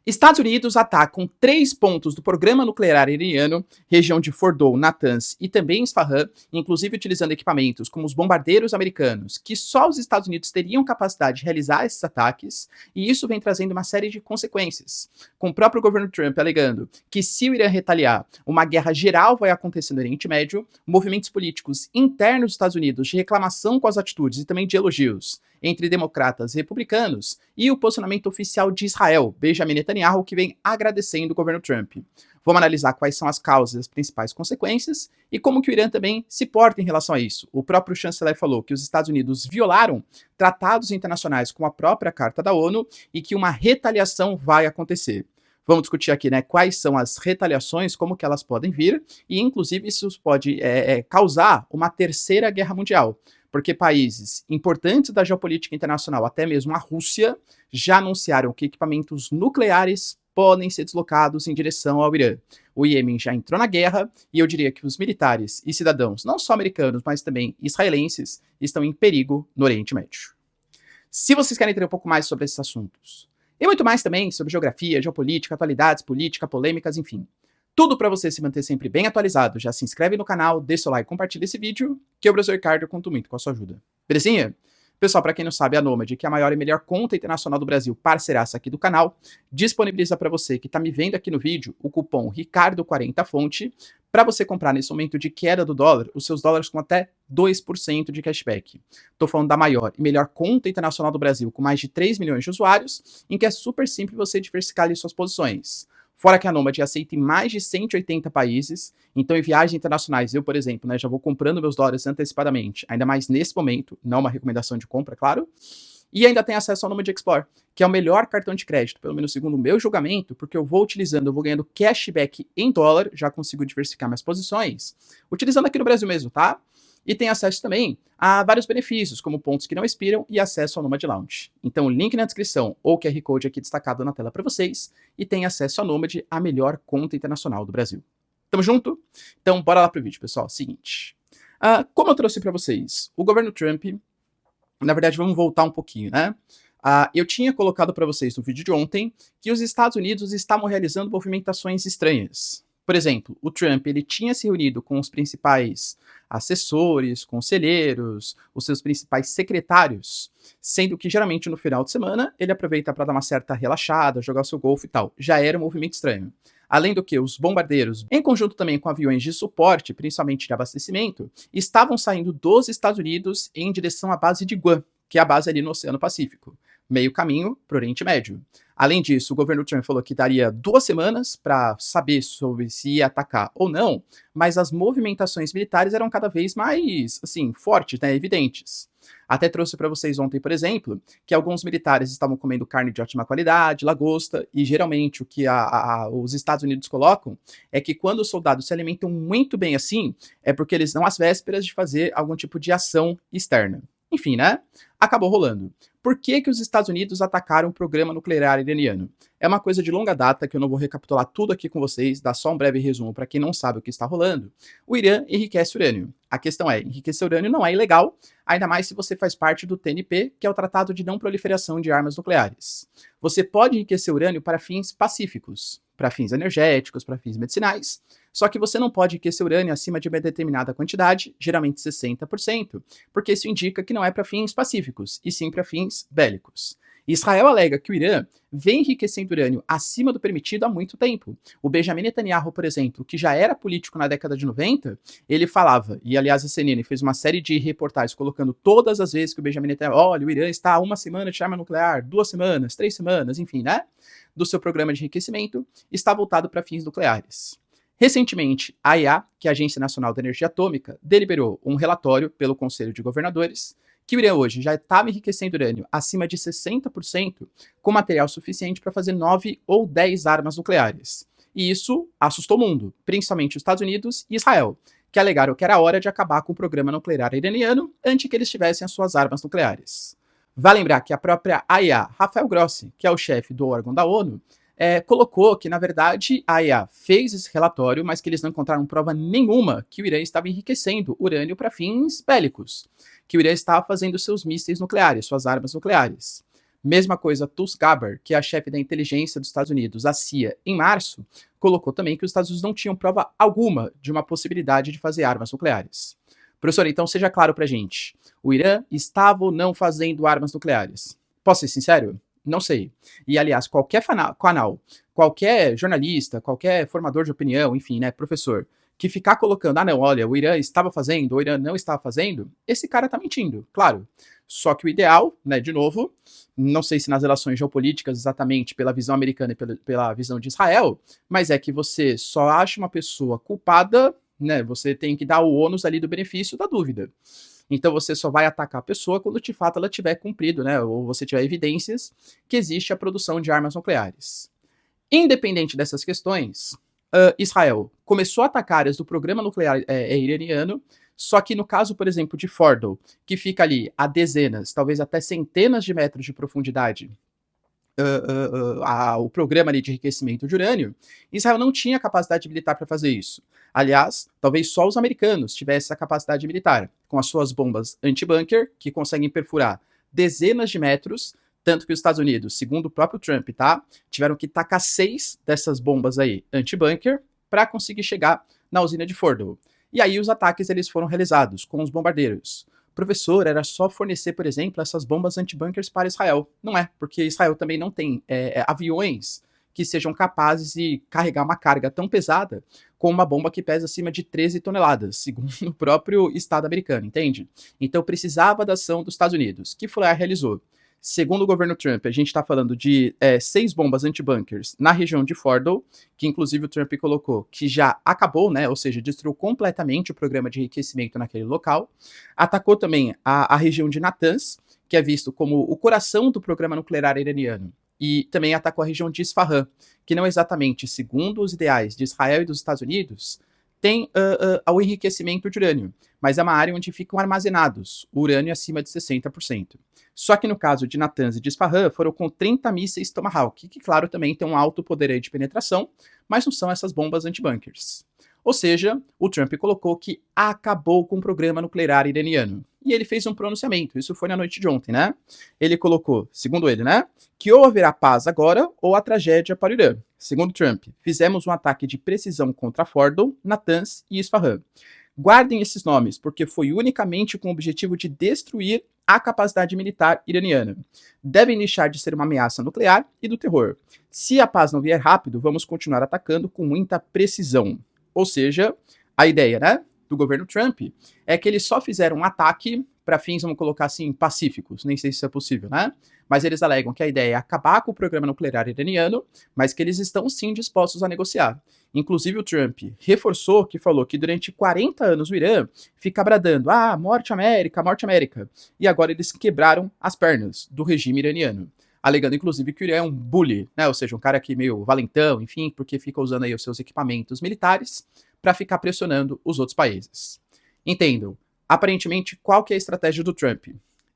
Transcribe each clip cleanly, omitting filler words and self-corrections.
Estados Unidos atacam 3 pontos do programa nuclear iraniano, região de Fordow, Natanz e também Isfahan, inclusive utilizando equipamentos como os bombardeiros americanos, que só os Estados Unidos teriam capacidade de realizar esses ataques, e isso vem trazendo uma série de consequências, com o próprio governo Trump alegando que se o Irã retaliar, uma guerra geral vai acontecer no Oriente Médio, movimentos políticos internos dos Estados Unidos de reclamação com as atitudes e também de elogios entre democratas e republicanos, e o posicionamento oficial de Israel, Benjamin Netanyahu, que vem agradecendo o governo Trump. Vamos analisar quais são as causas e as principais consequências e como que o Irã também se porta em relação a isso. O próprio chanceler falou que os Estados Unidos violaram tratados internacionais como a própria Carta da ONU e que uma retaliação vai acontecer. Vamos discutir aqui, né, quais são as retaliações, como que elas podem vir, e inclusive isso pode causar uma terceira guerra mundial, porque países importantes da geopolítica internacional, até mesmo a Rússia, já anunciaram que equipamentos nucleares podem ser deslocados em direção ao Irã. O Iêmen já entrou na guerra, e eu diria que os militares e cidadãos, não só americanos, mas também israelenses, estão em perigo no Oriente Médio. Se vocês querem entender um pouco mais sobre esses assuntos, e muito mais também sobre geografia, geopolítica, atualidades, política, polêmicas, enfim. Tudo para você se manter sempre bem atualizado. Já se inscreve no canal, deixa seu like e compartilha esse vídeo, que eu, professor Ricardo, conto muito com a sua ajuda. Belezinha? Pessoal, para quem não sabe, a Nomad, que é a maior e melhor conta internacional do Brasil, parceiraça aqui do canal, disponibiliza para você que está me vendo aqui no vídeo o cupom Ricardo40Fonte para você comprar nesse momento de queda do dólar, os seus dólares com até 2% de cashback. Estou falando da maior e melhor conta internacional do Brasil, com mais de 3 milhões de usuários, em que é super simples você diversificar ali suas posições. Fora que a Nomad aceita em mais de 180 países, então em viagens internacionais, eu, por exemplo, né, já vou comprando meus dólares antecipadamente, ainda mais nesse momento, não uma recomendação de compra, claro. E ainda tem acesso ao Nomad Explore, que é o melhor cartão de crédito, pelo menos segundo o meu julgamento, porque eu vou utilizando, eu vou ganhando cashback em dólar, já consigo diversificar minhas posições, utilizando aqui no Brasil mesmo, tá? E tem acesso também a vários benefícios, como pontos que não expiram e acesso ao Nomad Lounge. Então, link na descrição ou QR Code aqui destacado na tela para vocês e tem acesso ao Nomad, a melhor conta internacional do Brasil. Tamo junto? Então, bora lá pro vídeo, pessoal. Seguinte. Como eu trouxe para vocês, o governo Trump, na verdade, vamos voltar um pouquinho, né? Eu tinha colocado para vocês no vídeo de ontem que os Estados Unidos estavam realizando movimentações estranhas. Por exemplo, o Trump ele tinha se reunido com os principais assessores, conselheiros, os seus principais secretários, sendo que geralmente no final de semana ele aproveita para dar uma certa relaxada, jogar o seu golfe e tal. Já era um movimento estranho. Além do que, os bombardeiros, em conjunto também com aviões de suporte, principalmente de abastecimento, estavam saindo dos Estados Unidos em direção à base de Guam, que é a base ali no Oceano Pacífico, meio caminho para o Oriente Médio. Além disso, o governo Trump falou que daria 2 semanas para saber sobre se ia atacar ou não, mas as movimentações militares eram cada vez mais, assim, fortes, né, evidentes. Até trouxe para vocês ontem, por exemplo, que alguns militares estavam comendo carne de ótima qualidade, lagosta, e geralmente o que os Estados Unidos colocam é que quando os soldados se alimentam muito bem assim, é porque eles estão às vésperas de fazer algum tipo de ação externa. Enfim, né? Acabou rolando. Por que que os Estados Unidos atacaram o programa nuclear iraniano? É uma coisa de longa data que eu não vou recapitular tudo aqui com vocês, dar só um breve resumo para quem não sabe o que está rolando. O Irã enriquece urânio. A questão é, enriquecer urânio não é ilegal, ainda mais se você faz parte do TNP, que é o Tratado de Não Proliferação de Armas Nucleares. Você pode enriquecer urânio para fins pacíficos, para fins energéticos, para fins medicinais, só que você não pode enriquecer urânio acima de uma determinada quantidade, geralmente 60%, porque isso indica que não é para fins pacíficos, e sim para fins bélicos. Israel alega que o Irã vem enriquecendo urânio acima do permitido há muito tempo. O Benjamin Netanyahu, por exemplo, que já era político na década de 90, ele falava, e aliás a CNN fez uma série de reportagens colocando todas as vezes que o Benjamin Netanyahu, olha, o Irã está a 1 semana de arma nuclear, 2 semanas, 3 semanas, enfim, né? Do seu programa de enriquecimento, está voltado para fins nucleares. Recentemente, a AIA, que é a Agência Nacional de Energia Atômica, deliberou um relatório pelo Conselho de Governadores que o Irã hoje já estava enriquecendo urânio acima de 60% com material suficiente para fazer 9 ou 10 armas nucleares. E isso assustou o mundo, principalmente os Estados Unidos e Israel, que alegaram que era hora de acabar com o programa nuclear iraniano antes que eles tivessem as suas armas nucleares. Vale lembrar que a própria AIA, Rafael Grossi, que é o chefe do órgão da ONU, colocou que, na verdade, a AIA fez esse relatório, mas que eles não encontraram prova nenhuma que o Irã estava enriquecendo urânio para fins bélicos, que o Irã estava fazendo seus mísseis nucleares, suas armas nucleares. Mesma coisa, Tulsi Gabbard, que é a chefe da inteligência dos Estados Unidos, a CIA, em março, colocou também que os Estados Unidos não tinham prova alguma de uma possibilidade de fazer armas nucleares. Professor, então seja claro pra gente, o Irã estava ou não fazendo armas nucleares? Posso ser sincero? Não sei. E, aliás, qualquer canal, qualquer jornalista, qualquer formador de opinião, enfim, né, professor, que ficar colocando, ah, não, olha, o Irã estava fazendo, o Irã não estava fazendo, esse cara tá mentindo, claro. Só que o ideal, né, de novo, não sei se nas relações geopolíticas exatamente pela visão americana e pela visão de Israel, mas é que você só acha uma pessoa culpada, né, você tem que dar o ônus ali do benefício da dúvida. Então você só vai atacar a pessoa quando de fato ela tiver cumprido, né, ou você tiver evidências que existe a produção de armas nucleares. Independente dessas questões, Israel começou a atacar áreas do programa nuclear iraniano, só que no caso, por exemplo, de Fordow, que fica ali a dezenas, talvez até centenas de metros de profundidade, o programa ali de enriquecimento de urânio, Israel não tinha capacidade militar para fazer isso. Aliás, talvez só os americanos tivessem essa capacidade militar, com as suas bombas anti-bunker, que conseguem perfurar dezenas de metros, tanto que os Estados Unidos, segundo o próprio Trump, tá, tiveram que tacar 6 dessas bombas aí anti-bunker para conseguir chegar na usina de Fordow. E aí os ataques eles foram realizados com os bombardeiros. Professor, era só fornecer, por exemplo, essas bombas anti-bunkers para Israel. Não é, porque Israel também não tem aviões que sejam capazes de carregar uma carga tão pesada com uma bomba que pesa acima de 13 toneladas, segundo o próprio Estado americano, entende? Então precisava da ação dos Estados Unidos, que foi lá e realizou. Segundo o governo Trump, a gente está falando de 6 bombas anti-bunkers na região de Fordow, que inclusive o Trump colocou que já acabou, né? Ou seja, destruiu completamente o programa de enriquecimento naquele local. Atacou também a região de Natanz, que é visto como o coração do programa nuclear iraniano. E também atacou a região de Isfahan, que não exatamente, segundo os ideais de Israel e dos Estados Unidos, tem o enriquecimento de urânio, mas é uma área onde ficam armazenados urânio acima de 60%. Só que no caso de Natanz e de Isfahan, foram com 30 mísseis Tomahawk, que claro também tem um alto poder de penetração, mas não são essas bombas anti-bunkers. Ou seja, o Trump colocou que acabou com o programa nuclear iraniano. E ele fez um pronunciamento, isso foi na noite de ontem, né? Ele colocou, segundo ele, né, que ou haverá paz agora ou a tragédia para o Irã. Segundo Trump, fizemos um ataque de precisão contra Fordow, Natanz e Isfahan. Guardem esses nomes, porque foi unicamente com o objetivo de destruir a capacidade militar iraniana. Devem deixar de ser uma ameaça nuclear e do terror. Se a paz não vier rápido, vamos continuar atacando com muita precisão. Ou seja, a ideia, né, do governo Trump é que eles só fizeram um ataque para fins, vamos colocar assim, pacíficos. Nem sei se isso é possível, né? Mas eles alegam que a ideia é acabar com o programa nuclear iraniano, mas que eles estão sim dispostos a negociar. Inclusive o Trump reforçou que falou que durante 40 anos o Irã fica bradando, morte América, morte América. E agora eles quebraram as pernas do regime iraniano. Alegando, inclusive, que o Irã é um bully, né? Ou seja, um cara que meio valentão, enfim, porque fica usando aí os seus equipamentos militares para ficar pressionando os outros países. Entendam, aparentemente, qual que é a estratégia do Trump?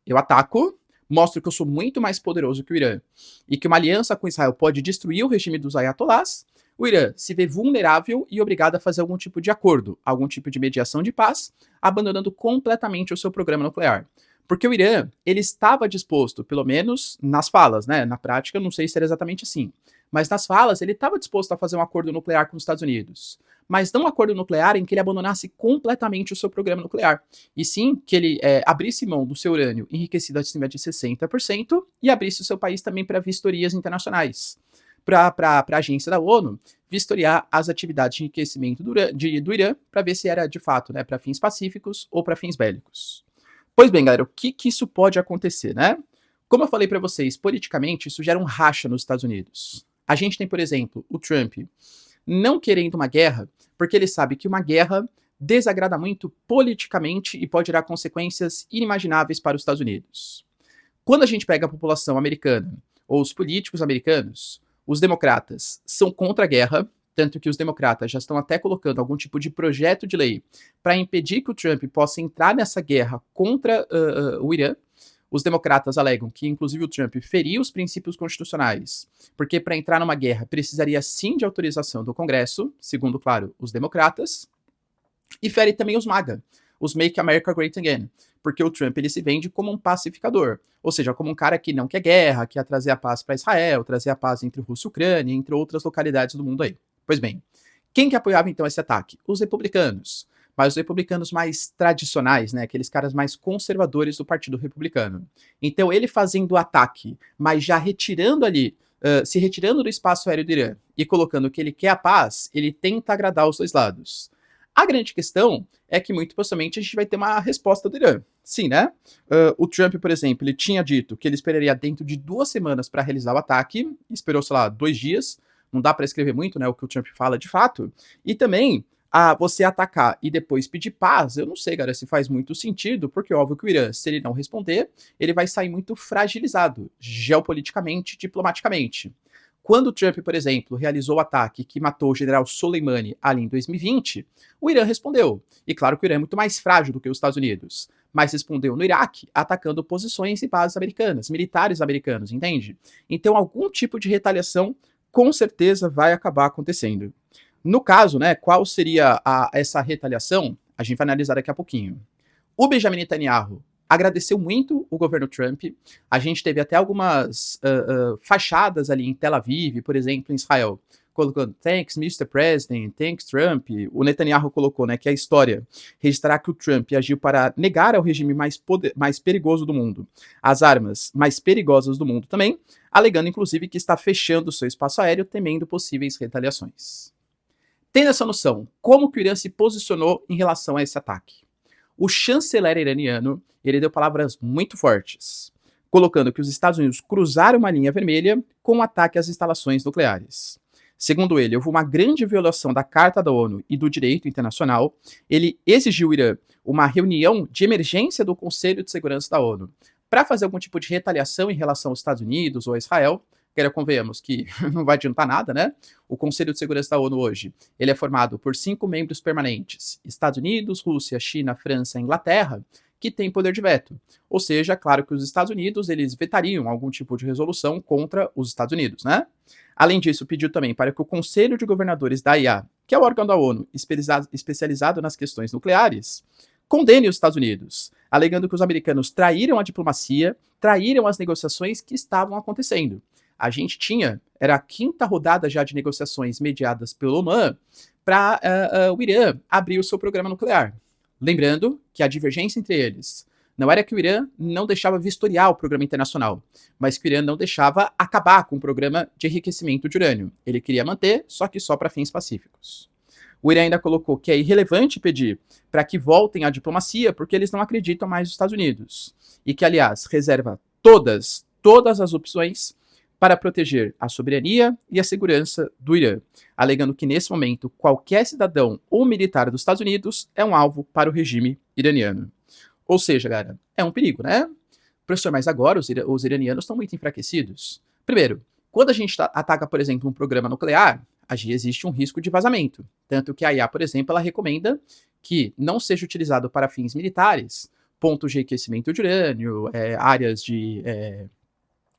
Eu ataco, mostro que eu sou muito mais poderoso que o Irã e que uma aliança com Israel pode destruir o regime dos ayatolás. O Irã se vê vulnerável e obrigado a fazer algum tipo de acordo, algum tipo de mediação de paz, abandonando completamente o seu programa nuclear. Porque o Irã, ele estava disposto, pelo menos nas falas, né? Na prática, não sei se era exatamente assim. Mas nas falas, ele estava disposto a fazer um acordo nuclear com os Estados Unidos. Mas não um acordo nuclear em que ele abandonasse completamente o seu programa nuclear. E sim que ele abrisse mão do seu urânio enriquecido acima de 60% e abrisse o seu país também para vistorias internacionais. Para a agência da ONU vistoriar as atividades de enriquecimento do Irã para ver se era de fato, né, para fins pacíficos ou para fins bélicos. Pois bem, galera, o que isso pode acontecer, né? Como eu falei para vocês, politicamente isso gera um racha nos Estados Unidos. A gente tem, por exemplo, o Trump não querendo uma guerra, porque ele sabe que uma guerra desagrada muito politicamente e pode gerar consequências inimagináveis para os Estados Unidos. Quando a gente pega a população americana, ou os políticos americanos, os democratas são contra a guerra, tanto que os democratas já estão até colocando algum tipo de projeto de lei para impedir que o Trump possa entrar nessa guerra contra o Irã. Os democratas alegam que, inclusive, o Trump feriu os princípios constitucionais, porque para entrar numa guerra precisaria sim de autorização do Congresso, segundo, claro, os democratas, e fere também os MAGA. os Make America Great Again, porque o Trump ele se vende como um pacificador, ou seja, como um cara que não quer guerra, que ia trazer a paz para Israel, trazer a paz entre Rússia e Ucrânia, entre outras localidades do mundo aí. Pois bem, quem que apoiava então esse ataque? Os republicanos, mas os republicanos mais tradicionais, né, aqueles caras mais conservadores do Partido Republicano. Então ele fazendo o ataque, mas já retirando ali, se retirando do espaço aéreo do Irã e colocando que ele quer a paz, ele tenta agradar os dois lados. A grande questão é que muito possivelmente a gente vai ter uma resposta do Irã. Sim, né? O Trump, por exemplo, ele tinha dito que ele esperaria dentro de 2 semanas para realizar o ataque, esperou, sei lá, 2 dias. Não dá para escrever muito, né, o que o Trump fala de fato. E também, você atacar e depois pedir paz, eu não sei, cara, se faz muito sentido, porque óbvio que o Irã, se ele não responder, ele vai sair muito fragilizado, geopoliticamente, diplomaticamente. Quando o Trump, por exemplo, realizou o ataque que matou o general Soleimani ali em 2020, o Irã respondeu. E claro que o Irã é muito mais frágil do que os Estados Unidos, mas respondeu no Iraque, atacando posições e bases americanas, militares americanos, entende? Então, algum tipo de retaliação com certeza vai acabar acontecendo. No caso, né, qual seria essa retaliação? A gente vai analisar daqui a pouquinho. O Benjamin Netanyahu agradeceu muito o governo Trump. A gente teve até algumas fachadas ali em Tel Aviv, por exemplo, em Israel, colocando "Thanks, Mr. President", "Thanks, Trump". O Netanyahu colocou, né, que a história registrar que o Trump agiu para negar ao regime mais perigoso do mundo as armas mais perigosas do mundo também, alegando inclusive que está fechando seu espaço aéreo temendo possíveis retaliações. Tendo essa noção, como que o Irã se posicionou em relação a esse ataque? O chanceler iraniano, ele deu palavras muito fortes, colocando que os Estados Unidos cruzaram uma linha vermelha com o ataque às instalações nucleares. Segundo ele, houve uma grande violação da Carta da ONU e do direito internacional. Ele exigiu ao Irã uma reunião de emergência do Conselho de Segurança da ONU para fazer algum tipo de retaliação em relação aos Estados Unidos ou a Israel. Convenhamos que não vai adiantar nada, né? O Conselho de Segurança da ONU hoje, ele é formado por 5 membros permanentes, Estados Unidos, Rússia, China, França e Inglaterra, que têm poder de veto. Ou seja, claro que os Estados Unidos, eles vetariam algum tipo de resolução contra os Estados Unidos, né? Além disso, pediu também para que o Conselho de Governadores da IA, que é o órgão da ONU especializado nas questões nucleares, condene os Estados Unidos, alegando que os americanos traíram a diplomacia, traíram as negociações que estavam acontecendo. A gente era a 5ª rodada já de negociações mediadas pelo Oman para o Irã abrir o seu programa nuclear. Lembrando que a divergência entre eles não era que o Irã não deixava vistoriar o programa internacional, mas que o Irã não deixava acabar com o programa de enriquecimento de urânio. Ele queria manter, só que só para fins pacíficos. O Irã ainda colocou que é irrelevante pedir para que voltem à diplomacia, porque eles não acreditam mais nos Estados Unidos. E que, aliás, reserva todas as opções para proteger a soberania e a segurança do Irã, alegando que, nesse momento, qualquer cidadão ou militar dos Estados Unidos é um alvo para o regime iraniano. Ou seja, galera, é um perigo, né? Professor, mas agora os iranianos estão muito enfraquecidos. Primeiro, quando a gente ataca, por exemplo, um programa nuclear, existe um risco de vazamento. Tanto que a IA, por exemplo, ela recomenda que não seja utilizado para fins militares, pontos de enriquecimento de urânio, áreas de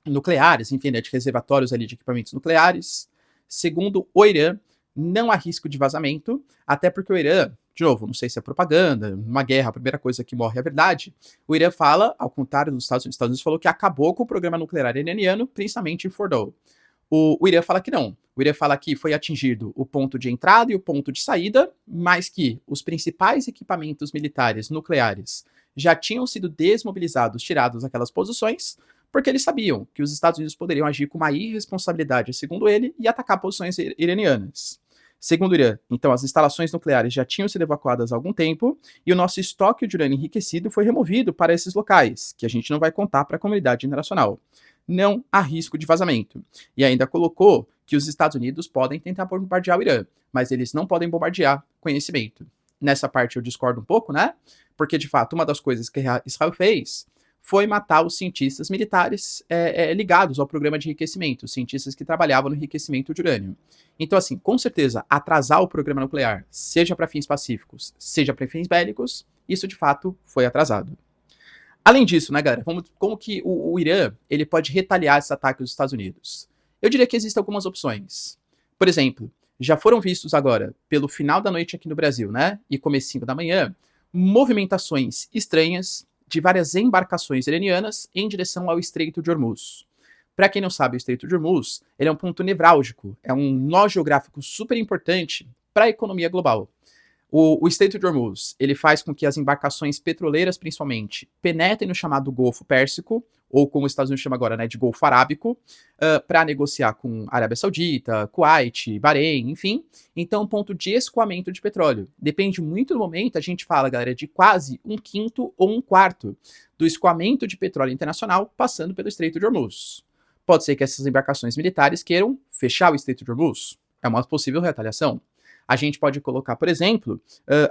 nucleares, enfim, né, de reservatórios ali de equipamentos nucleares. Segundo o Irã, não há risco de vazamento, até porque o Irã, de novo, não sei se é propaganda, numa guerra, a primeira coisa que morre é a verdade. O Irã fala, ao contrário dos Estados Unidos, os Estados Unidos falou que acabou com o programa nuclear iraniano, principalmente em Fordow. O Irã fala que não. O Irã fala que foi atingido o ponto de entrada e o ponto de saída, mas que os principais equipamentos militares nucleares já tinham sido desmobilizados, tirados daquelas posições, porque eles sabiam que os Estados Unidos poderiam agir com uma irresponsabilidade, segundo ele, e atacar posições iranianas. Segundo o Irã, então, as instalações nucleares já tinham sido evacuadas há algum tempo e o nosso estoque de urânio enriquecido foi removido para esses locais, que a gente não vai contar para a comunidade internacional. Não há risco de vazamento. E ainda colocou que os Estados Unidos podem tentar bombardear o Irã, mas eles não podem bombardear conhecimento. Nessa parte eu discordo um pouco, né? Porque, de fato, uma das coisas que Israel fez foi matar os cientistas militares ligados ao programa de enriquecimento, os cientistas que trabalhavam no enriquecimento de urânio. Então, assim, com certeza, atrasar o programa nuclear, seja para fins pacíficos, seja para fins bélicos, isso de fato foi atrasado. Além disso, né, galera, como que o Irã ele pode retaliar esse ataque dos Estados Unidos? Eu diria que existem algumas opções. Por exemplo, já foram vistos agora, pelo final da noite aqui no Brasil, né, e comecinho da manhã, movimentações estranhas de várias embarcações iranianas em direção ao Estreito de Hormuz. Para quem não sabe, o Estreito de Hormuz ele é um ponto nevrálgico, é um nó geográfico super importante para a economia global. O Estreito de Hormuz ele faz com que as embarcações petroleiras, principalmente, penetrem no chamado Golfo Pérsico, ou como os Estados Unidos chama agora, né, de Golfo Arábico, para negociar com a Arábia Saudita, Kuwait, Bahrein, enfim. Então, um ponto de escoamento de petróleo. Depende muito do momento, a gente fala, galera, de quase 1/5 ou 1/4 do escoamento de petróleo internacional passando pelo Estreito de Hormuz. Pode ser que essas embarcações militares queiram fechar o Estreito de Hormuz. É uma possível retaliação. A gente pode colocar, por exemplo,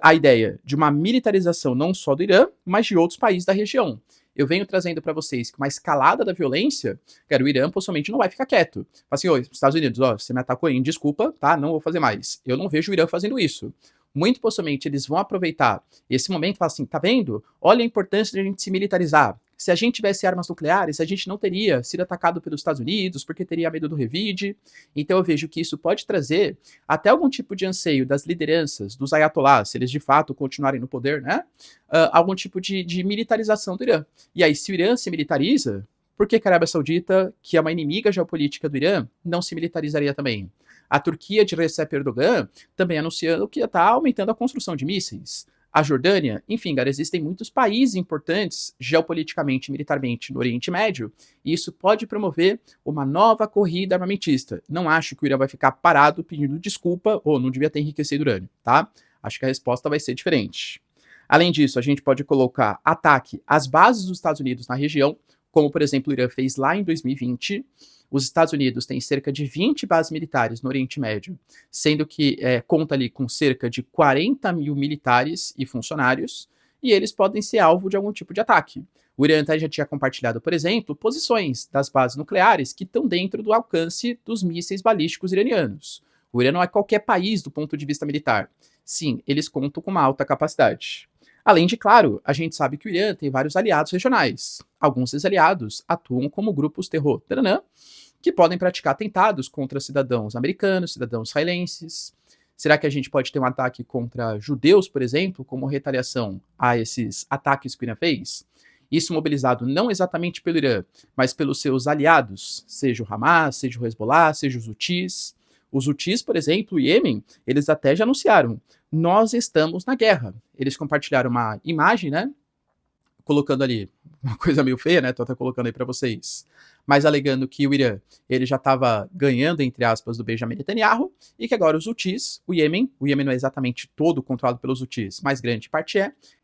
a ideia de uma militarização não só do Irã, mas de outros países da região. Eu venho trazendo para vocês que uma escalada da violência, cara, o Irã possivelmente não vai ficar quieto. Fala assim, oi, Estados Unidos, ó, você me atacou aí, desculpa, tá, não vou fazer mais. Eu não vejo o Irã fazendo isso. Muito possivelmente eles vão aproveitar esse momento e falar assim, tá vendo? Olha a importância de a gente se militarizar. Se a gente tivesse armas nucleares, a gente não teria sido atacado pelos Estados Unidos, porque teria medo do revide. Então eu vejo que isso pode trazer até algum tipo de anseio das lideranças, dos ayatollahs, se eles de fato continuarem no poder, né? Algum tipo de militarização do Irã. E aí, se o Irã se militariza, por que a Arábia Saudita, que é uma inimiga geopolítica do Irã, não se militarizaria também? A Turquia de Recep Erdogan também anunciando que está aumentando a construção de mísseis. A Jordânia, enfim, cara, existem muitos países importantes geopoliticamente e militarmente no Oriente Médio, e isso pode promover uma nova corrida armamentista. Não acho que o Irã vai ficar parado pedindo desculpa ou não devia ter enriquecido urânio, tá? Acho que a resposta vai ser diferente. Além disso, a gente pode colocar ataque às bases dos Estados Unidos na região, como, por exemplo, o Irã fez lá em 2020. Os Estados Unidos têm cerca de 20 bases militares no Oriente Médio, sendo que conta ali com cerca de 40 mil militares e funcionários, e eles podem ser alvo de algum tipo de ataque. O Irã já tinha compartilhado, por exemplo, posições das bases nucleares que estão dentro do alcance dos mísseis balísticos iranianos. O Irã não é qualquer país do ponto de vista militar. Sim, eles contam com uma alta capacidade. Além de, claro, a gente sabe que o Irã tem vários aliados regionais. Alguns desses aliados atuam como grupos terror taranã, que podem praticar atentados contra cidadãos americanos, cidadãos israelenses. Será que a gente pode ter um ataque contra judeus, por exemplo, como retaliação a esses ataques que o Irã fez? Isso mobilizado não exatamente pelo Irã, mas pelos seus aliados, seja o Hamas, seja o Hezbollah, seja os Houthis. Os Houthis, por exemplo, o Iêmen, eles até já anunciaram, nós estamos na guerra. Eles compartilharam uma imagem, né, colocando ali uma coisa meio feia, né, tô até colocando aí para vocês, mas alegando que o Irã, ele já estava ganhando, entre aspas, do Benjamin Netanyahu, e que agora os Houthis, o Iêmen não é exatamente todo controlado pelos Houthis, mas grande parte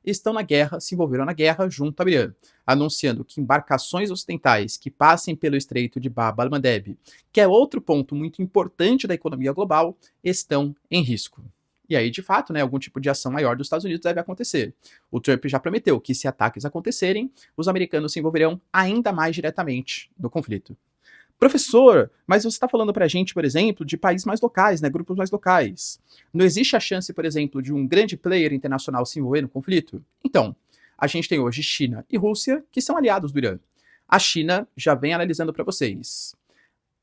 estão na guerra, se envolveram na guerra junto ao Irã, anunciando que embarcações ocidentais que passem pelo Estreito de Bab al-Mandeb, que é outro ponto muito importante da economia global, estão em risco. E aí, de fato, né, algum tipo de ação maior dos Estados Unidos deve acontecer. O Trump já prometeu que, se ataques acontecerem, os americanos se envolverão ainda mais diretamente no conflito. Professor, mas você está falando para a gente, por exemplo, de países mais locais, né, grupos mais locais. Não existe a chance, por exemplo, de um grande player internacional se envolver no conflito? Então, a gente tem hoje China e Rússia, que são aliados do Irã. A China já vem analisando para vocês.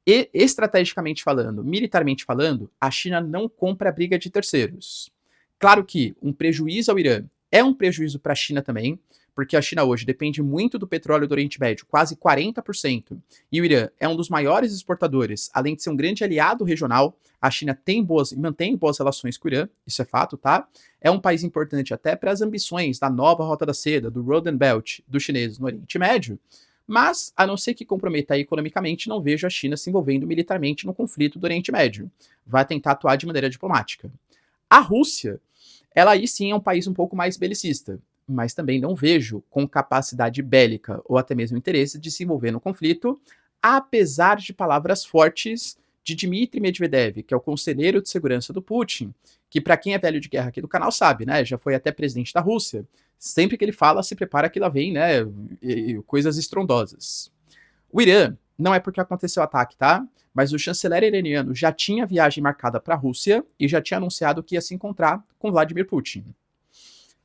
E, estrategicamente falando, militarmente falando, a China não compra a briga de terceiros. Claro que um prejuízo ao Irã é um prejuízo para a China também, porque a China hoje depende muito do petróleo do Oriente Médio, quase 40%, e o Irã é um dos maiores exportadores, além de ser um grande aliado regional. A China mantém boas relações com o Irã, isso é fato, tá? É um país importante até para as ambições da nova Rota da Seda, do Road and Belt dos chineses no Oriente Médio, mas, a não ser que comprometa economicamente, não vejo a China se envolvendo militarmente no conflito do Oriente Médio. Vai tentar atuar de maneira diplomática. A Rússia, ela aí sim é um país um pouco mais belicista, mas também não vejo com capacidade bélica ou até mesmo interesse de se envolver no conflito, apesar de palavras fortes de Dmitry Medvedev, que é o conselheiro de segurança do Putin, que para quem é velho de guerra aqui do canal sabe, né, já foi até presidente da Rússia. Sempre que ele fala, se prepara que lá vem, né, coisas estrondosas. O Irã, não é porque aconteceu o ataque, tá? Mas o chanceler iraniano já tinha viagem marcada para a Rússia e já tinha anunciado que ia se encontrar com Vladimir Putin.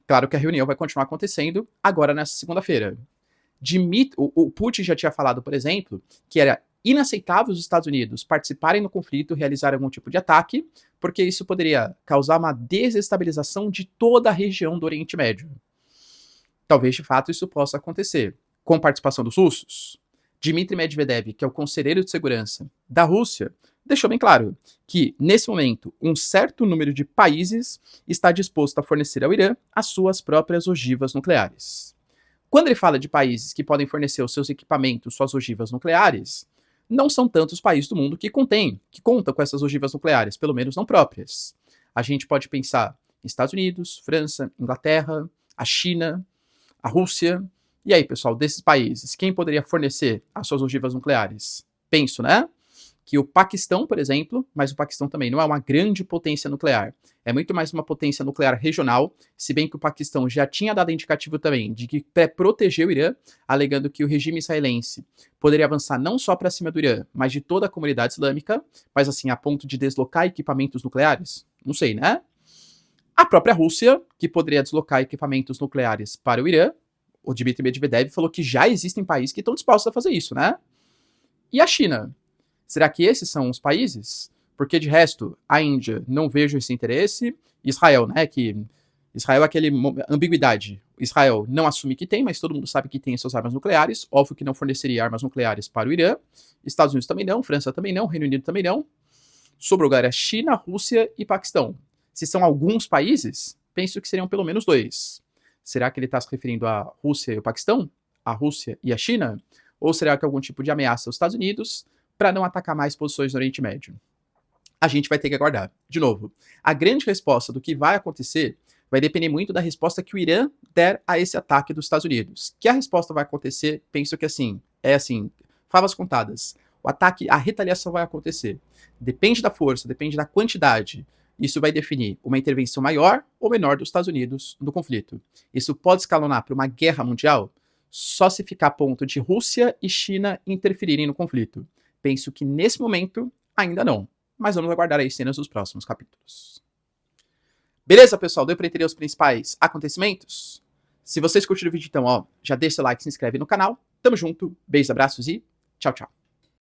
Claro que a reunião vai continuar acontecendo agora nessa segunda-feira. O Putin já tinha falado, por exemplo, que era inaceitável os Estados Unidos participarem no conflito e realizarem algum tipo de ataque, porque isso poderia causar uma desestabilização de toda a região do Oriente Médio. Talvez, de fato, isso possa acontecer. Com participação dos russos, Dmitry Medvedev, que é o conselheiro de segurança da Rússia, deixou bem claro que, nesse momento, um certo número de países está disposto a fornecer ao Irã as suas próprias ogivas nucleares. Quando ele fala de países que podem fornecer os seus equipamentos, suas ogivas nucleares, não são tantos países do mundo que contam com essas ogivas nucleares, pelo menos não próprias. A gente pode pensar em Estados Unidos, França, Inglaterra, a China, a Rússia. E aí, pessoal, desses países, quem poderia fornecer as suas ogivas nucleares? Penso, né? Que o Paquistão, por exemplo, mas o Paquistão também não é uma grande potência nuclear. É muito mais uma potência nuclear regional, se bem que o Paquistão já tinha dado indicativo também de que protegeu o Irã, alegando que o regime israelense poderia avançar não só para cima do Irã, mas de toda a comunidade islâmica, mas assim, a ponto de deslocar equipamentos nucleares? Não sei, né? A própria Rússia, que poderia deslocar equipamentos nucleares para o Irã, o Dmitry Medvedev falou que já existem países que estão dispostos a fazer isso, né? E a China? Será que esses são os países? Porque de resto, a Índia, não vejo esse interesse. Israel, né? Que Israel é aquele ambiguidade. Israel não assume que tem, mas todo mundo sabe que tem suas armas nucleares. Óbvio que não forneceria armas nucleares para o Irã. Estados Unidos também não, França também não, Reino Unido também não. Sobrou agora China, Rússia e Paquistão. Se são alguns países, penso que seriam pelo menos 2. Será que ele está se referindo à Rússia e ao Paquistão? A Rússia e a China? Ou será que é algum tipo de ameaça aos Estados Unidos para não atacar mais posições no Oriente Médio? A gente vai ter que aguardar. De novo, a grande resposta do que vai acontecer vai depender muito da resposta que o Irã der a esse ataque dos Estados Unidos. Que a resposta vai acontecer, penso que favas contadas. O ataque, a retaliação vai acontecer. Depende da força, depende da quantidade. Isso vai definir uma intervenção maior ou menor dos Estados Unidos no conflito. Isso pode escalonar para uma guerra mundial só se ficar a ponto de Rússia e China interferirem no conflito. Penso que nesse momento ainda não, mas vamos aguardar aí cenas dos próximos capítulos. Beleza, pessoal? Deu para entender os principais acontecimentos? Se vocês curtiram o vídeo, então, já deixa o like, se inscreve no canal. Tamo junto, beijos, abraços e tchau, tchau.